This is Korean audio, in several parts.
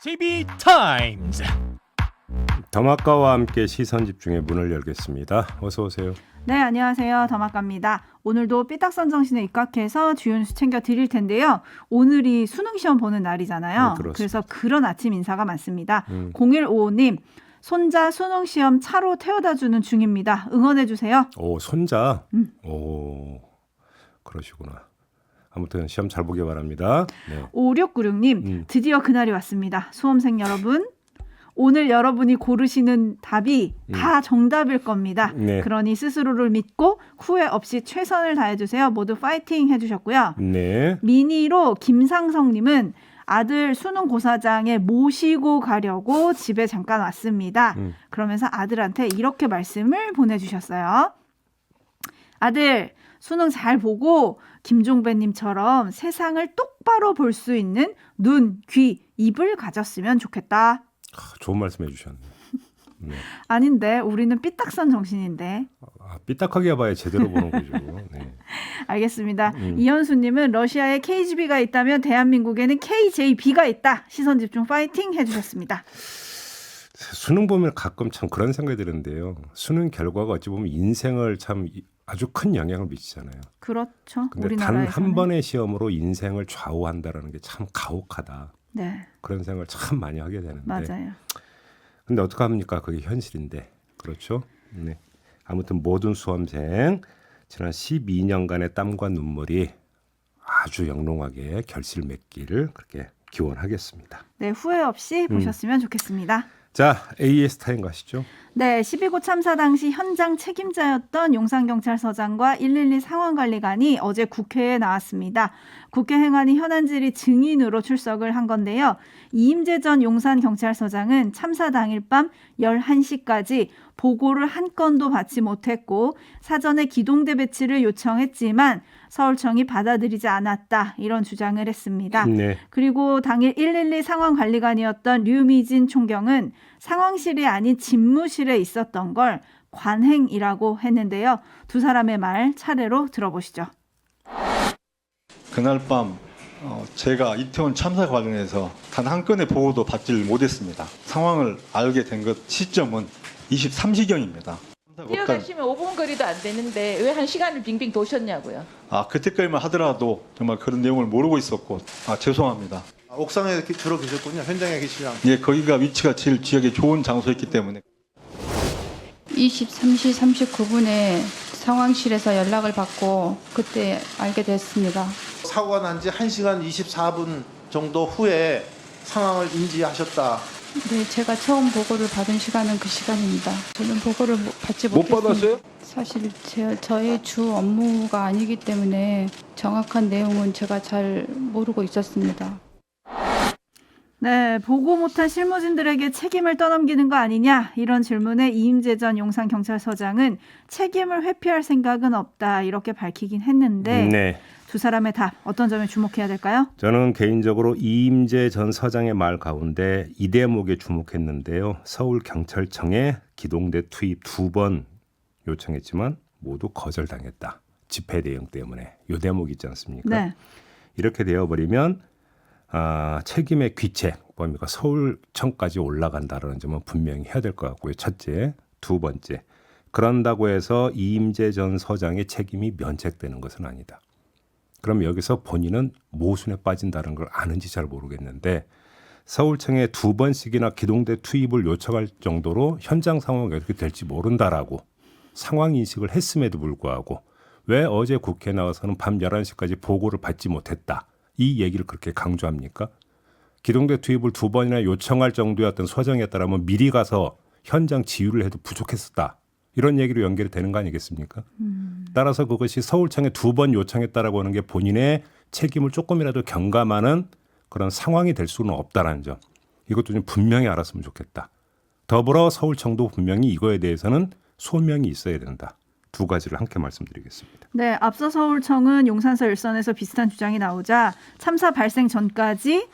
TV 타임즈. 더마카와 함께 시선 집중의 문을 열겠습니다. 어서 오세요. 네, 안녕하세요. 더마카입니다. 오늘도 삐딱선 정신에 입각해서 주요 뉴스 챙겨 드릴 텐데요. 오늘이 수능 시험 보는 날이잖아요. 네, 그래서 그런 아침 인사가 많습니다. 0155님, 손자 수능 시험 차로 태워다 주는 중입니다. 응원해 주세요. 오, 손자. 오, 그러시구나. 아무튼 시험 잘 보기 바랍니다. 네. 5696님, 드디어 그날이 왔습니다. 수험생 여러분, 오늘 여러분이 고르시는 답이 다 정답일 겁니다. 네. 그러니 스스로를 믿고 후회 없이 최선을 다해주세요. 모두 파이팅 해주셨고요. 네. 미니로 김상성님은 아들 수능고사장에 모시고 가려고 집에 잠깐 왔습니다. 그러면서 아들한테 이렇게 말씀을 보내주셨어요. 아들, 수능 잘 보고 김종배님처럼 세상을 똑바로 볼 수 있는 눈, 귀, 입을 가졌으면 좋겠다. 좋은 말씀 해주셨네. 네. 아닌데 우리는 삐딱선 정신인데. 삐딱하게 해봐야 제대로 보는 거죠. 네. 알겠습니다. 이현수님은 러시아에 KGB가 있다면 대한민국에는 KJB가 있다. 시선집중 파이팅 해주셨습니다. 수능 보면 가끔 참 그런 생각이 드는데요. 수능 결과가 어찌 보면 인생을 참 아주 큰 영향을 미치잖아요. 그렇죠. 근데 단 한 번의 시험으로 인생을 좌우한다는 게 참 가혹하다. 네. 그런 생각을 참 많이 하게 되는데. 맞아요. 근데 어떡합니까? 그게 현실인데. 그렇죠? 네. 아무튼 모든 수험생 지난 12년간의 땀과 눈물이 아주 영롱하게 결실을 맺기를 그렇게 기원하겠습니다. 네, 후회 없이 보셨으면 좋겠습니다. 자, AS 타임 가시죠. 네, 12구 참사 당시 현장 책임자였던 용산경찰서장과 112 상황관리관이 어제 국회에 나왔습니다. 국회 행안위 현안질의 증인으로 출석을 한 건데요. 이임재 전 용산경찰서장은 참사 당일 밤 11시까지 보고를 한 건도 받지 못했고 사전에 기동대 배치를 요청했지만 서울청이 받아들이지 않았다. 이런 주장을 했습니다. 네. 그리고 당일 112 상황관리관이었던 류미진 총경은 상황실이 아닌 집무실에 있었던 걸 관행이라고 했는데요. 두 사람의 말 차례로 들어보시죠. 그날 밤 제가 이태원 참사 관련해서 단 한 건의 보고도 받지를 못했습니다. 상황을 알게 된 것 시점은 23시경입니다. 뛰어가시면 5분 거리도 안 되는데 왜 한 시간을 빙빙 도셨냐고요. 그때까지만 하더라도 정말 그런 내용을 모르고 있었고 죄송합니다. 옥상에 주로 계셨군요. 현장에 계시랑. 예, 거기가 위치가 제일 지역에 좋은 장소였기 때문에. 23시 39분에 상황실에서 연락을 받고 그때 알게 됐습니다. 사고가 난 지 1시간 24분 정도 후에 상황을 인지하셨다. 네, 제가 처음 보고를 받은 시간은 그 시간입니다. 저는 보고를 받지 못 못했습니다. 받았어요? 사실 저의 주 업무가 아니기 때문에 정확한 내용은 제가 잘 모르고 있었습니다. 네, 보고 못한 실무진들에게 책임을 떠넘기는 거 아니냐 이런 질문에 이임재 전 용산경찰서장은 책임을 회피할 생각은 없다 이렇게 밝히긴 했는데 네. 두 사람의 답 어떤 점에 주목해야 될까요? 저는 개인적으로 이임재 전 서장의 말 가운데 이 대목에 주목했는데요. 서울경찰청에 기동대 투입 2번 요청했지만 모두 거절당했다. 집회 대응 때문에. 이 대목 있지 않습니까? 네. 이렇게 되어버리면 책임의 귀책, 뭡니까? 서울청까지 올라간다는 점은 분명히 해야 될 것 같고요. 첫째. 두 번째. 그런다고 해서 이임재 전 서장의 책임이 면책되는 것은 아니다. 그럼 여기서 본인은 모순에 빠진다는 걸 아는지 잘 모르겠는데 서울청에 2번씩이나 기동대 투입을 요청할 정도로 현장 상황이 어떻게 될지 모른다라고 상황 인식을 했음에도 불구하고 왜 어제 국회에 나와서는 밤 11시까지 보고를 받지 못했다. 이 얘기를 그렇게 강조합니까? 기동대 투입을 2번이나 요청할 정도였던 서장이었다면 미리 가서 현장 지휘를 해도 부족했었다. 이런 얘기로 연결이 되는 거 아니겠습니까? 따라서 그것이 서울청에 2번 요청했다라고 하는 게 본인의 책임을 조금이라도 경감하는 그런 상황이 될 수는 없다라는 점. 이것도 좀 분명히 알았으면 좋겠다. 더불어 서울청도 분명히 이거에 대해서는 소명이 있어야 된다. 두 가지를 함께 말씀드리겠습니다. 네, 앞서 서울청은 용산서 일선에서 비슷한 주장이 나오자 참사 발생 전까지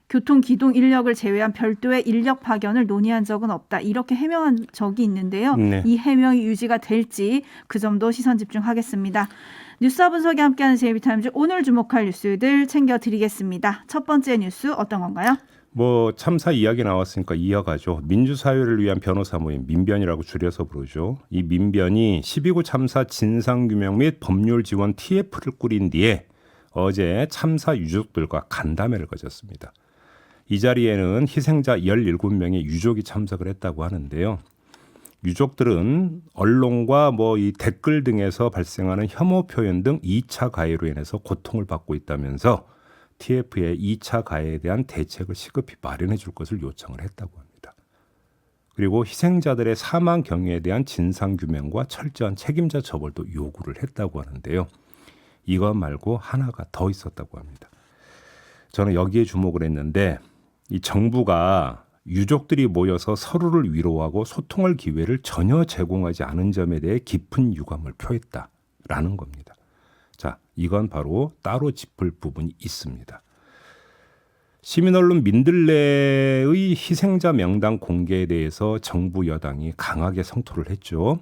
교통기동 인력을 제외한 별도의 인력 파견을 논의한 적은 없다. 이렇게 해명한 적이 있는데요. 네. 이 해명이 유지가 될지 그 점도 시선 집중하겠습니다. 뉴스와 분석이 함께하는 JB타임즈 오늘 주목할 뉴스들 챙겨드리겠습니다. 첫 번째 뉴스 어떤 건가요? 뭐 참사 이야기 나왔으니까 이어가죠. 민주사회를 위한 변호사 모임 민변이라고 줄여서 부르죠. 이 민변이 12구 참사 진상규명 및 법률 지원 TF를 꾸린 뒤에 어제 참사 유족들과 간담회를 가졌습니다. 이 자리에는 희생자 17명의 유족이 참석을 했다고 하는데요. 유족들은 언론과 뭐 이 댓글 등에서 발생하는 혐오 표현 등 2차 가해로 인해서 고통을 받고 있다면서 TF의 2차 가해에 대한 대책을 시급히 마련해 줄 것을 요청을 했다고 합니다. 그리고 희생자들의 사망 경위에 대한 진상규명과 철저한 책임자 처벌도 요구를 했다고 하는데요. 이것 말고 하나가 더 있었다고 합니다. 저는 여기에 주목을 했는데 이 정부가 유족들이 모여서 서로를 위로하고 소통할 기회를 전혀 제공하지 않은 점에 대해 깊은 유감을 표했다라는 겁니다. 자, 이건 바로 따로 짚을 부분이 있습니다. 시민언론 민들레의 희생자 명단 공개에 대해서 정부 여당이 강하게 성토를 했죠.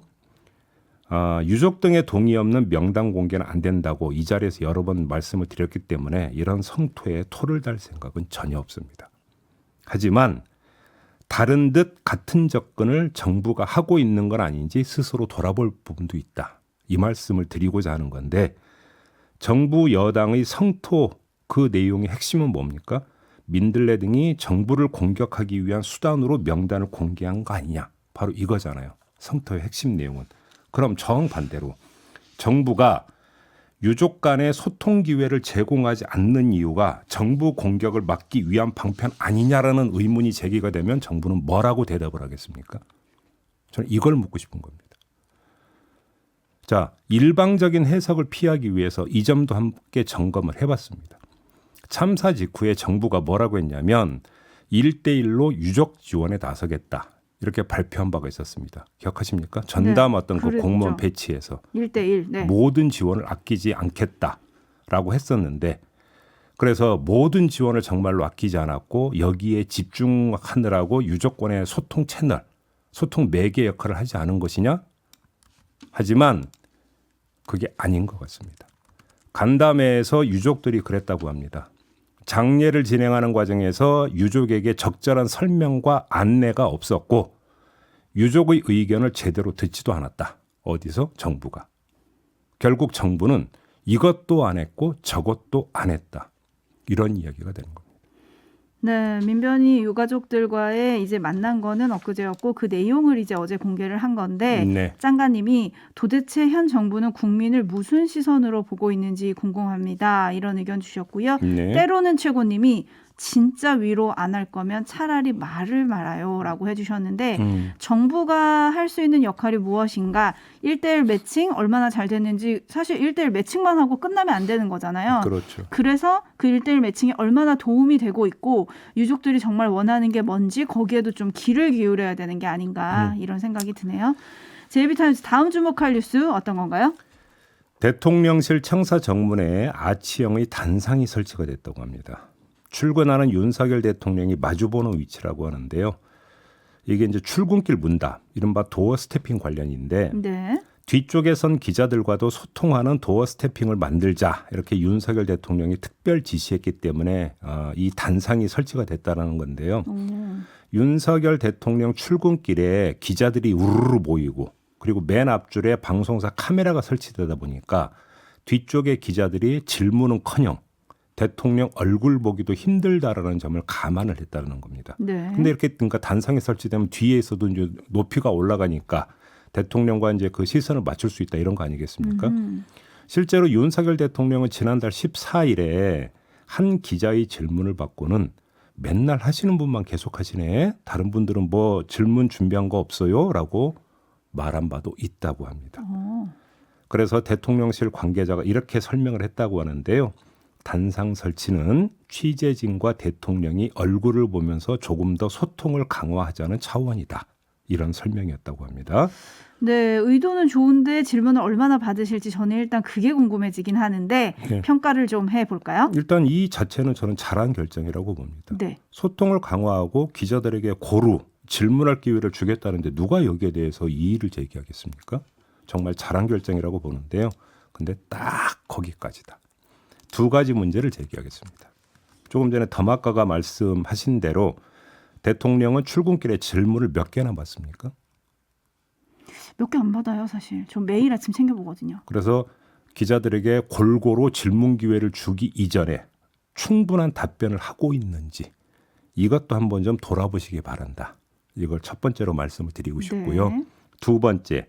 유족 등의 동의 없는 명단 공개는 안 된다고 이 자리에서 여러 번 말씀을 드렸기 때문에 이런 성토에 토를 달 생각은 전혀 없습니다. 하지만 다른 듯 같은 접근을 정부가 하고 있는 건 아닌지 스스로 돌아볼 부분도 있다. 이 말씀을 드리고자 하는 건데 정부 여당의 성토 그 내용의 핵심은 뭡니까? 민들레 등이 정부를 공격하기 위한 수단으로 명단을 공개한 거 아니냐. 바로 이거잖아요. 성토의 핵심 내용은. 그럼 정반대로 정부가 유족 간의 소통 기회를 제공하지 않는 이유가 정부 공격을 막기 위한 방편 아니냐라는 의문이 제기가 되면 정부는 뭐라고 대답을 하겠습니까? 저는 이걸 묻고 싶은 겁니다. 자, 일방적인 해석을 피하기 위해서 이 점도 함께 점검을 해봤습니다. 참사 직후에 정부가 뭐라고 했냐면 1대1로 유족 지원에 나서겠다. 이렇게 발표한 바가 있었습니다. 기억하십니까? 전담 어떤 그 공무원 배치에서 1대1 네. 모든 지원을 아끼지 않겠다라고 했었는데 그래서 모든 지원을 정말로 아끼지 않았고 여기에 집중하느라고 유족권의 소통 채널, 소통 매개 역할을 하지 않은 것이냐? 하지만 그게 아닌 것 같습니다. 간담회에서 유족들이 그랬다고 합니다. 장례를 진행하는 과정에서 유족에게 적절한 설명과 안내가 없었고 유족의 의견을 제대로 듣지도 않았다. 어디서? 정부가. 결국 정부는 이것도 안 했고 저것도 안 했다. 이런 이야기가 되는 겁니다. 네, 민변이 유가족들과의 이제 만난 거는 엊그제였고 그 내용을 이제 어제 공개를 한 건데 네. 짱가님이 도대체 현 정부는 국민을 무슨 시선으로 보고 있는지 궁금합니다. 이런 의견 주셨고요. 네. 때로는 최고님이 진짜 위로 안 할 거면 차라리 말을 말아요라고 해주셨는데 정부가 할 수 있는 역할이 무엇인가? 1대1 매칭 얼마나 잘 됐는지 사실 1대1 매칭만 하고 끝나면 안 되는 거잖아요. 그렇죠. 그래서 그 1대1 매칭이 얼마나 도움이 되고 있고 유족들이 정말 원하는 게 뭔지 거기에도 좀 귀를 기울여야 되는 게 아닌가 이런 생각이 드네요. 제이비타임즈 다음 주목할 뉴스 어떤 건가요? 대통령실 청사 정문에 아치형의 단상이 설치가 됐다고 합니다. 출근하는 윤석열 대통령이 마주보는 위치라고 하는데요. 이게 이제 출근길 문답, 이른바 도어 스태핑 관련인데 네. 뒤쪽에 선 기자들과도 소통하는 도어 스태핑을 만들자 이렇게 윤석열 대통령이 특별 지시했기 때문에 이 단상이 설치가 됐다는 건데요. 윤석열 대통령 출근길에 기자들이 우르르 모이고 그리고 맨 앞줄에 방송사 카메라가 설치되다 보니까 뒤쪽에 기자들이 질문은커녕 대통령 얼굴 보기도 힘들다라는 점을 감안을 했다는 겁니다. 네. 근데 이렇게 그러니까 단상이 설치되면 뒤에서도 이제 높이가 올라가니까 대통령과 이제 그 시선을 맞출 수 있다 이런 거 아니겠습니까? 실제로 윤석열 대통령은 지난달 14일에 한 기자의 질문을 받고는 맨날 하시는 분만 계속 하시네. 다른 분들은 뭐 질문 준비한 거 없어요? 라고 말한 바도 있다고 합니다. 그래서 대통령실 관계자가 이렇게 설명을 했다고 하는데요. 단상 설치는 취재진과 대통령이 얼굴을 보면서 조금 더 소통을 강화하자는 차원이다. 이런 설명이었다고 합니다. 네, 의도는 좋은데 질문을 얼마나 받으실지 저는 일단 그게 궁금해지긴 하는데 네. 평가를 좀 해볼까요? 일단 이 자체는 저는 잘한 결정이라고 봅니다. 네. 소통을 강화하고 기자들에게 고루 질문할 기회를 주겠다는데 누가 여기에 대해서 이의를 제기하겠습니까? 정말 잘한 결정이라고 보는데요. 근데 딱 거기까지다. 두 가지 문제를 제기하겠습니다. 조금 전에 더마카가 말씀하신 대로 대통령은 출근길에 질문을 몇 개나 받습니까? 몇 개 안 받아요, 사실. 저 매일 아침 챙겨보거든요. 그래서 기자들에게 골고루 질문 기회를 주기 이전에 충분한 답변을 하고 있는지 이것도 한번 좀 돌아보시기 바란다. 이걸 첫 번째로 말씀을 드리고 싶고요. 네. 두 번째,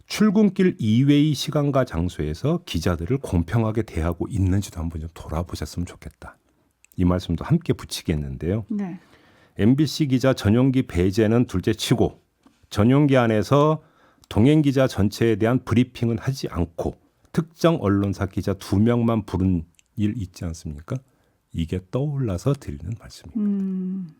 출근길 이외의 시간과 장소에서 기자들을 공평하게 대하고 있는지도 한번 좀 돌아보셨으면 좋겠다. 이 말씀도 함께 붙이겠는데요. 네. MBC 기자 전용기 배제는 둘째치고 전용기 안에서 동행 기자 전체에 대한 브리핑은 하지 않고 특정 언론사 기자 2명만 부른 일 있지 않습니까? 이게 떠올라서 드리는 말씀입니다.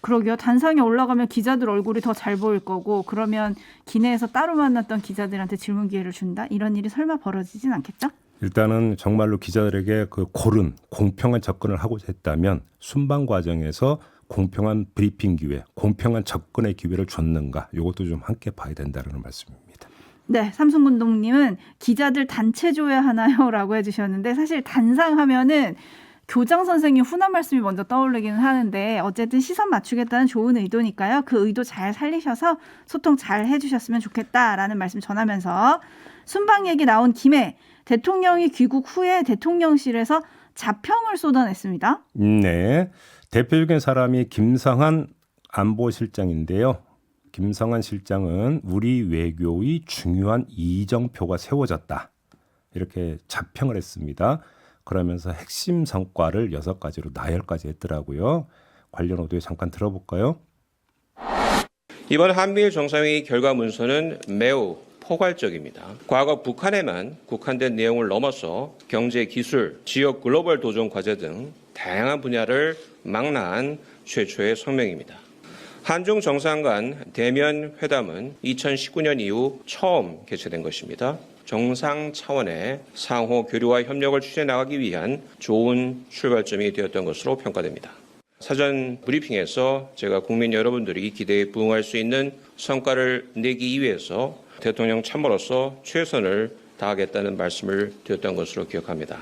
그러게요. 단상에 올라가면 기자들 얼굴이 더 잘 보일 거고 그러면 기내에서 따로 만났던 기자들한테 질문 기회를 준다? 이런 일이 설마 벌어지진 않겠죠? 일단은 정말로 기자들에게 그 고른 공평한 접근을 하고자 했다면 순방 과정에서 공평한 브리핑 기회, 공평한 접근의 기회를 줬는가 이것도 좀 함께 봐야 된다는 말씀입니다. 네, 삼성군동님은 기자들 단체 줘야 하나요? 라고 해주셨는데 사실 단상하면은 교장 선생님 훈화 말씀이 먼저 떠오르기는 하는데 어쨌든 시선 맞추겠다는 좋은 의도니까요. 그 의도 잘 살리셔서 소통 잘 해주셨으면 좋겠다라는 말씀 전하면서 순방 얘기 나온 김에 대통령이 귀국 후에 대통령실에서 자평을 쏟아냈습니다. 네, 대표적인 사람이 김성한 안보실장인데요. 김성한 실장은 우리 외교의 중요한 이정표가 세워졌다. 이렇게 자평을 했습니다. 그러면서 핵심 성과를 6가지로 나열까지 했더라고요. 관련 오디오 잠깐 들어볼까요? 이번 한미일 정상회의 결과 문서는 매우 포괄적입니다. 과거 북한에만 국한된 내용을 넘어서 경제, 기술, 지역 글로벌 도전 과제 등 다양한 분야를 망라한 최초의 성명입니다. 한중 정상 간 대면 회담은 2019년 이후 처음 개최된 것입니다. 정상 차원의 상호 교류와 협력을 추진해 나가기 위한 좋은 출발점이 되었던 것으로 평가됩니다. 사전 브리핑에서 제가 국민 여러분들이 기대에 부응할 수 있는 성과를 내기 위해서 대통령 참모로서 최선을 다하겠다는 말씀을 드렸던 것으로 기억합니다.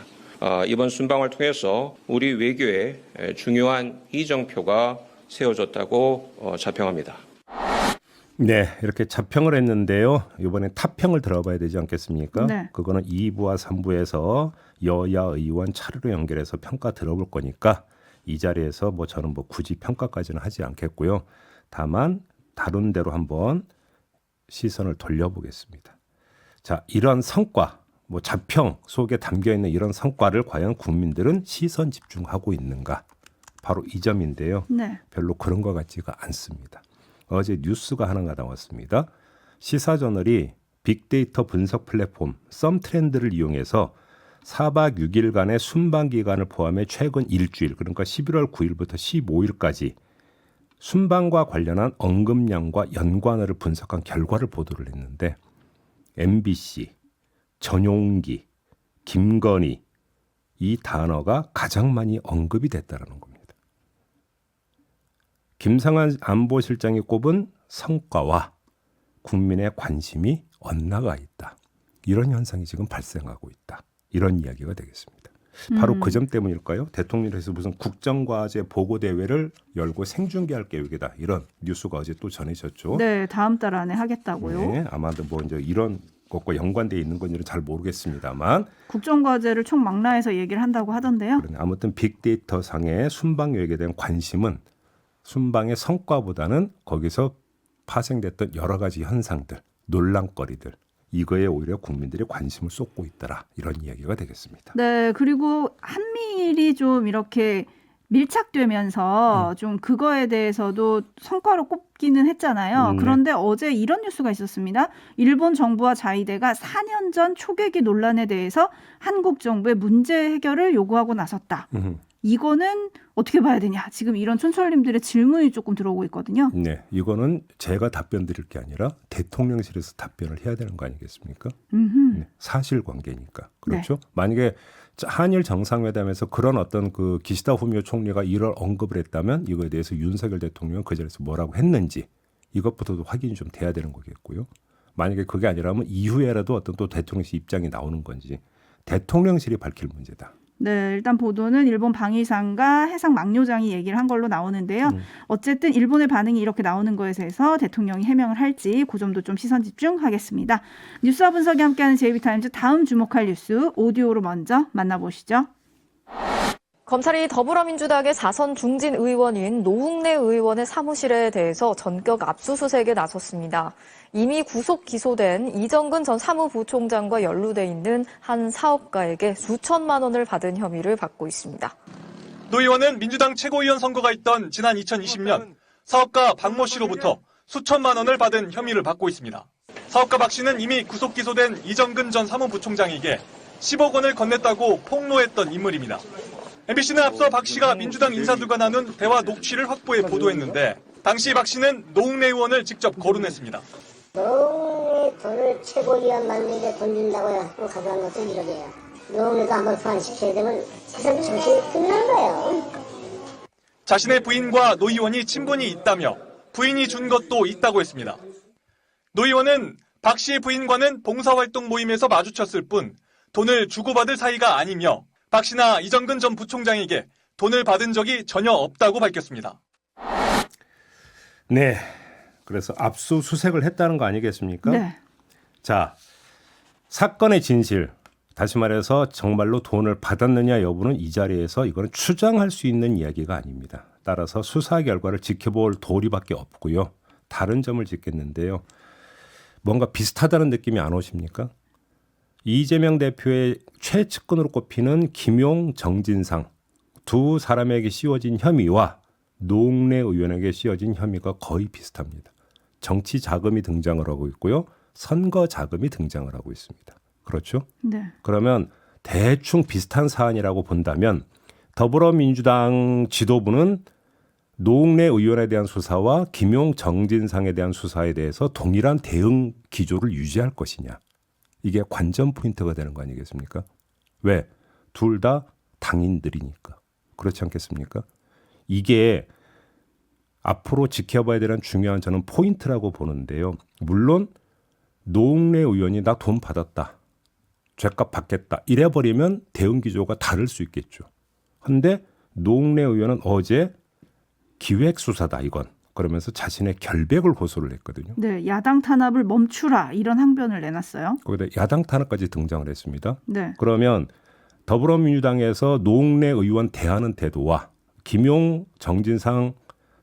이번 순방을 통해서 우리 외교에 중요한 이정표가 세워졌다고 자평합니다. 네, 이렇게 자평을 했는데요. 이번에 타평을 들어봐야 되지 않겠습니까? 네. 그거는 2부와 3부에서 여야 의원 차례로 연결해서 평가 들어볼 거니까 이 자리에서 뭐 저는 뭐 굳이 평가까지는 하지 않겠고요. 다만 다른 대로 한번 시선을 돌려보겠습니다. 자, 이런 성과, 뭐 자평 속에 담겨 있는 이런 성과를 과연 국민들은 시선 집중하고 있는가? 바로 이 점인데요. 네. 별로 그런 것 같지가 않습니다. 어제 뉴스가 하나가 나왔습니다. 시사저널이 빅데이터 분석 플랫폼 썸트렌드를 이용해서 4박 6일간의 순방 기간을 포함해 최근 일주일, 그러니까 11월 9일부터 15일까지 순방과 관련한 언급량과 연관어를 분석한 결과를 보도를 했는데 MBC, 전용기, 김건희 이 단어가 가장 많이 언급이 됐다는 겁니다. 김성한 안보실장이 꼽은 성과와 국민의 관심이 엇나가 있다. 이런 현상이 지금 발생하고 있다. 이런 이야기가 되겠습니다. 바로 그 점 때문일까요? 대통령께서 무슨 국정과제 보고대회를 열고 생중계할 계획이다. 이런 뉴스가 어제 또 전해졌죠. 네, 다음 달 안에 하겠다고요. 네, 아마도 뭐 이제 이런 것과 연관되어 있는 건지는 잘 모르겠습니다만 국정과제를 총망라해서 얘기를 한다고 하던데요. 아무튼 빅데이터 상의 순방 여행에 대한 관심은 순방의 성과보다는 거기서 파생됐던 여러 가지 현상들, 논란거리들 이거에 오히려 국민들이 관심을 쏟고 있더라. 이런 이야기가 되겠습니다. 네, 그리고 한미일이 좀 이렇게 밀착되면서 좀 그거에 대해서도 성과로 꼽기는 했잖아요. 네. 그런데 어제 이런 뉴스가 있었습니다. 일본 정부와 자위대가 4년 전 초계기 논란에 대해서 한국 정부의 문제 해결을 요구하고 나섰다. 이거는 어떻게 봐야 되냐. 지금 이런 촌철님들의 질문이 조금 들어오고 있거든요. 네, 이거는 제가 답변 드릴 게 아니라 대통령실에서 답변을 해야 되는 거 아니겠습니까? 네, 사실관계니까. 그렇죠? 네. 만약에 한일 정상회담에서 그런 어떤 그 기시다 후미오 총리가 이걸 언급을 했다면 이거에 대해서 윤석열 대통령은 그 자리에서 뭐라고 했는지 이것부터도 확인이 좀 돼야 되는 거겠고요. 만약에 그게 아니라면 이후에라도 어떤 또 대통령실 입장이 나오는 건지 대통령실이 밝힐 문제다. 네, 일단 보도는 일본 방위상과 해상 막료장이 얘기를 한 걸로 나오는데요. 어쨌든 일본의 반응이 이렇게 나오는 것에 대해서 대통령이 해명을 할지 그 점도 좀 시선 집중하겠습니다. 뉴스와 분석이 함께하는 JB타임즈 다음 주목할 뉴스 오디오로 먼저 만나보시죠. 검찰이 더불어민주당의 4선 중진 의원인 노웅래 의원의 사무실에 대해서 전격 압수수색에 나섰습니다. 이미 구속 기소된 이정근 전 사무부총장과 연루돼 있는 한 사업가에게 수천만 원을 받은 혐의를 받고 있습니다. 노 의원은 민주당 최고위원 선거가 있던 지난 2020년 사업가 박모 씨로부터 수천만 원을 받은 혐의를 받고 있습니다. 사업가 박 씨는 이미 구속 기소된 이정근 전 사무부총장에게 10억 원을 건넸다고 폭로했던 인물입니다. MBC는 앞서 박 씨가 민주당 인사들과 나눈 대화 녹취를 확보해 보도했는데 당시 박 씨는 노웅래 의원을 직접 거론했습니다. 노웅래 돈을 최고위원 만드는데 돈 준다고요. 또 가져간 것은 1억이에요. 노웅래도 한번 소환시켜야 되면 세상 정신이 끝나는 거예요. 자신의 부인과 노 의원이 친분이 있다며 부인이 준 것도 있다고 했습니다. 노 의원은 박 씨의 부인과는 봉사활동 모임에서 마주쳤을 뿐 돈을 주고받을 사이가 아니며 박 씨나 이정근 전 부총장에게 돈을 받은 적이 전혀 없다고 밝혔습니다. 네, 그래서 압수수색을 했다는 거 아니겠습니까? 네. 자, 사건의 진실, 다시 말해서 정말로 돈을 받았느냐 여부는 이 자리에서 이거는 추정할 수 있는 이야기가 아닙니다. 따라서 수사 결과를 지켜볼 도리밖에 없고요. 다른 점을 짚겠는데요. 뭔가 비슷하다는 느낌이 안 오십니까? 이재명 대표의 최측근으로 꼽히는 김용, 정진상 두 사람에게 씌워진 혐의와 노웅래 의원에게 씌워진 혐의가 거의 비슷합니다. 정치 자금이 등장을 하고 있고요. 선거 자금이 등장을 하고 있습니다. 그렇죠? 네. 그러면 대충 비슷한 사안이라고 본다면 더불어민주당 지도부는 노웅래 의원에 대한 수사와 김용, 정진상에 대한 수사에 대해서 동일한 대응 기조를 유지할 것이냐. 이게 관전 포인트가 되는 거 아니겠습니까? 왜? 둘 다 당인들이니까. 그렇지 않겠습니까? 이게 앞으로 지켜봐야 되는 중요한 저는 포인트라고 보는데요. 물론 노웅래 의원이 나 돈 받았다. 죗값 받겠다. 이래버리면 대응 기조가 다를 수 있겠죠. 그런데 노웅래 의원은 어제 기획수사다 이건. 그러면서 자신의 결백을 호소를 했거든요. 네, 야당 탄압을 멈추라 이런 항변을 내놨어요. 거기다 야당 탄압까지 등장을 했습니다. 네. 그러면 더불어민주당에서 노웅래 의원 대하는 태도와 김용, 정진상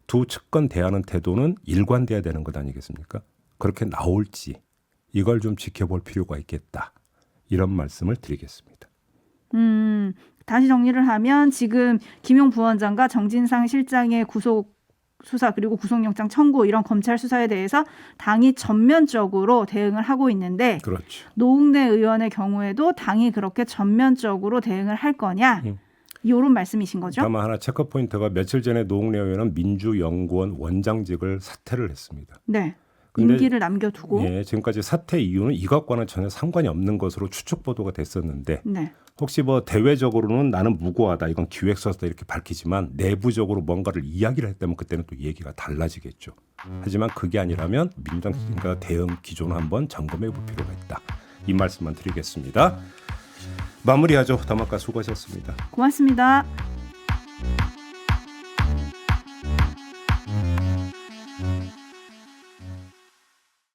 두 측근 대하는 태도는 일관돼야 되는 것 아니겠습니까? 그렇게 나올지 이걸 좀 지켜볼 필요가 있겠다. 이런 말씀을 드리겠습니다. 다시 정리를 하면 지금 김용 부원장과 정진상 실장의 구속 수사 그리고 구속영장 청구 이런 검찰 수사에 대해서 당이 전면적으로 대응을 하고 있는데 그렇죠. 노웅래 의원의 경우에도 당이 그렇게 전면적으로 대응을 할 거냐 이런 말씀이신 거죠? 다만 하나 체크 포인트가 며칠 전에 노웅래 의원은 민주연구원 원장직을 사퇴를 했습니다. 네. 근데, 임기를 남겨두고 예, 지금까지 사퇴 이유는 이것과는 전혀 상관이 없는 것으로 추측 보도가 됐었는데 네. 혹시 뭐 대외적으로는 나는 무고하다 이건 기획서다 이렇게 밝히지만 내부적으로 뭔가를 이야기를 했다면 그때는 또 얘기가 달라지겠죠. 하지만 그게 아니라면 민주당과 대응 기조는 한번 점검해 볼 필요가 있다. 이 말씀만 드리겠습니다. 마무리하죠. 담화가 수고하셨습니다. 고맙습니다.